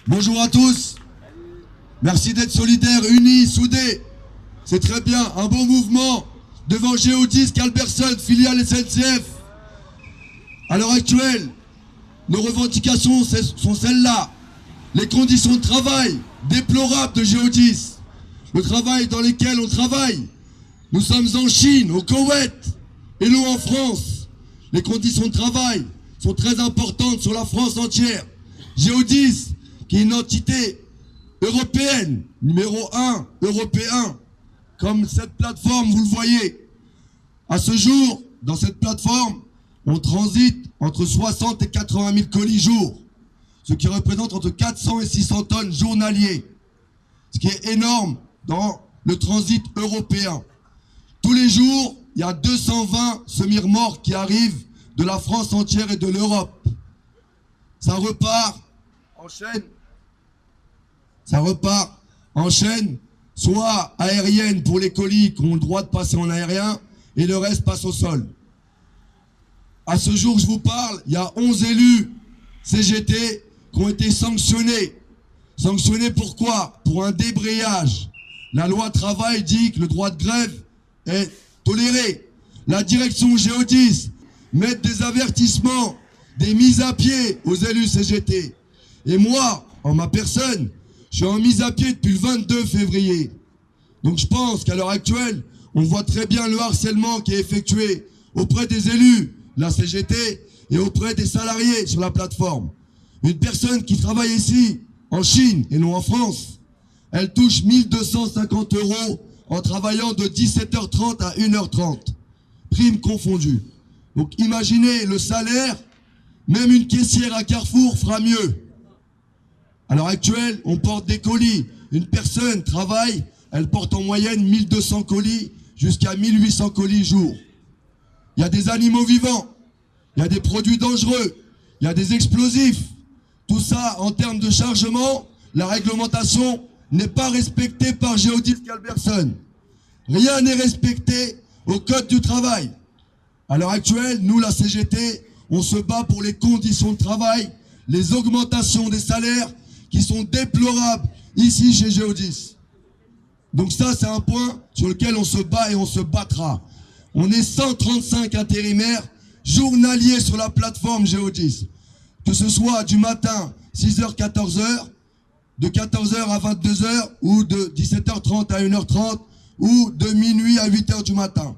Bonjour à tous. Merci d'être solidaires, unis, soudés. C'est très bien, un bon mouvement devant Géodis, Calberson, filiale SNCF. À l'heure actuelle, nos revendications sont celles-là. Les conditions de travail déplorables de Géodis, le travail dans lequel on travaille. Nous sommes en Chine, au Koweït et nous en France. Les conditions de travail sont très importantes sur la France entière. Géodis, qui est une entité européenne, numéro 1, européen, comme cette plateforme, vous le voyez. À ce jour, dans cette plateforme, on transite entre 60 et 80 000 colis jour, ce qui représente entre 400 et 600 tonnes journaliers, ce qui est énorme dans le transit européen. Tous les jours, il y a 220 semi-remorques qui arrivent de la France entière et de l'Europe. Ça repart en chaîne, soit aérienne pour les colis qui ont le droit de passer en aérien, et le reste passe au sol. À ce jour, je vous parle, il y a 11 élus CGT qui ont été sanctionnés. Sanctionnés pourquoi? Pour un débrayage. La loi travail dit que le droit de grève est toléré. La direction Géodis met des avertissements, des mises à pied aux élus CGT. Et moi, en ma personne, je suis en mise à pied depuis le 22 février. Donc je pense qu'à l'heure actuelle, on voit très bien le harcèlement qui est effectué auprès des élus, la CGT, et auprès des salariés sur la plateforme. Une personne qui travaille ici, en Chine et non en France, elle touche 1 250 € en travaillant de 17h30 à 1h30, prime confondue. Donc imaginez le salaire, même une caissière à Carrefour fera mieux. À l'heure actuelle, on porte des colis. Une personne travaille, elle porte en moyenne 1200 colis jusqu'à 1800 colis jour. Il y a des animaux vivants, il y a des produits dangereux, il y a des explosifs. Tout ça, en termes de chargement, la réglementation n'est pas respectée par Géodis Calberson. Rien n'est respecté au code du travail. À l'heure actuelle, nous, la CGT, on se bat pour les conditions de travail, les augmentations des salaires qui sont déplorables ici chez Géodis. Donc ça, c'est un point sur lequel on se bat et on se battra. On est 135 intérimaires journaliers sur la plateforme Géodis. Que ce soit du matin, 6h, 14h, de 14h à 22h, ou de 17h30 à 1h30, ou de minuit à 8h du matin.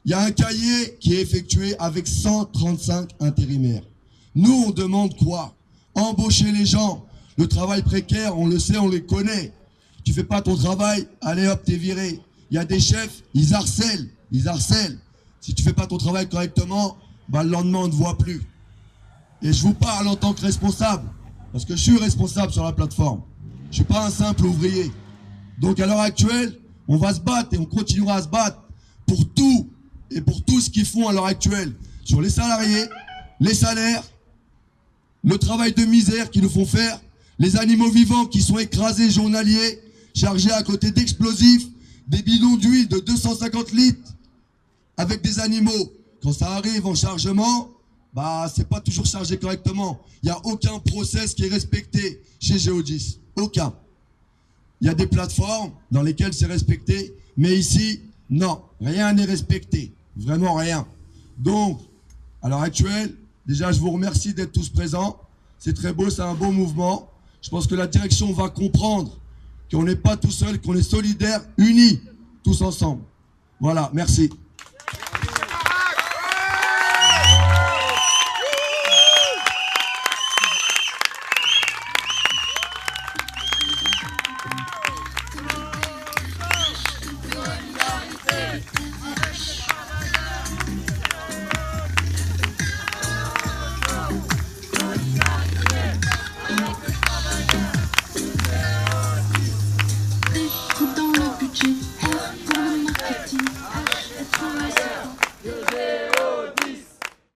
Il y a un cahier qui est effectué avec 135 intérimaires. Nous, on demande quoi? Embaucher les gens. Le travail précaire, on le sait, on les connaît. Tu fais pas ton travail, allez hop, t'es viré. Il y a des chefs, ils harcèlent. Si tu fais pas ton travail correctement, bah, le lendemain, on ne te voit plus. Et je vous parle en tant que responsable, parce que je suis responsable sur la plateforme. Je suis pas un simple ouvrier. Donc à l'heure actuelle, on va se battre et on continuera à se battre pour tout et pour tout ce qu'ils font à l'heure actuelle. Sur les salariés, les salaires, le travail de misère qu'ils nous font faire, les animaux vivants qui sont écrasés journaliers, chargés à côté d'explosifs, des bidons d'huile de 250 litres, avec des animaux. Quand ça arrive en chargement, bah c'est pas toujours chargé correctement. Il n'y a aucun process qui est respecté chez Géodis. Aucun. Il y a des plateformes dans lesquelles c'est respecté, mais ici, non, rien n'est respecté. Vraiment rien. Donc, à l'heure actuelle, déjà je vous remercie d'être tous présents. C'est très beau, c'est un beau mouvement. Je pense que la direction va comprendre qu'on n'est pas tout seul, qu'on est solidaires, unis, tous ensemble. Voilà, merci.